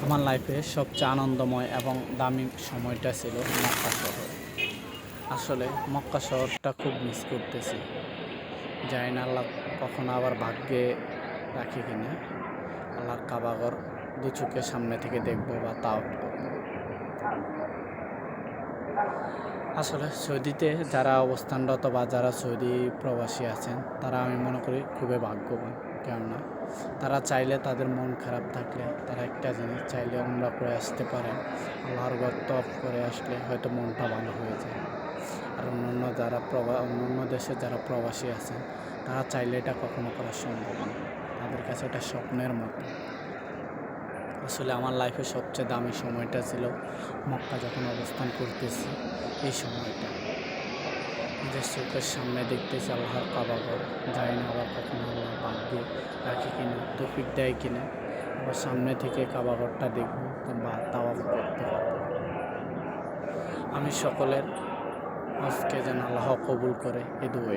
আমার লাইফে সবচেয়ে আনন্দময় এবং দামি সময়টা ছিল মক্কা শহর। আসলে মক্কা শহরটা খুব মিস করতেছি। জানি না আল্লাহ কখনো আবার ভাগ্যে রাখি কিনা আল্লাহর কাবাঘর দু চোখের সামনে থেকে দেখবো বা তাও করবো। আসলে সৌদিতে যারা অবস্থানরত বা যারা সৌদি প্রবাসী আছেন তারা আমি মনে করি খুবই ভাগ্যবান। কেননা তারা চাইলে তাদের মন খারাপ থাকলে তারা একটা জিনিস চাইলে উমরা করে আসতে পারেন। আল্লাহর ঘর তওয়াফ করে আসলে হয়তো মনটা ভালো হয়ে যায়। আর অন্য দেশে যারা প্রবাসী আছেন তারা চাইলে এটা কখনো করা সম্ভব না। তাদের কাছে এটা স্বপ্নের মতো। আসলে আমার লাইফে সবচেয়ে দামি সময়টা ছিল মক্কা যখন অবস্থান করতেছি এই সময়টা। নিজের চোখের সামনে দেখতেছি আল্লাহর কাবাঘর। জানি না আবার কখনো আল্লাহ ভাগ্যে রাখি কিনা, তৌফিক দেয় কিনা আবার সামনে থেকে কাবাঘরটা দেখবো বা তাওয়াফ করতে পারবো। আমি সকলের হজকে যেন আল্লাহ কবুল করে এ দুআ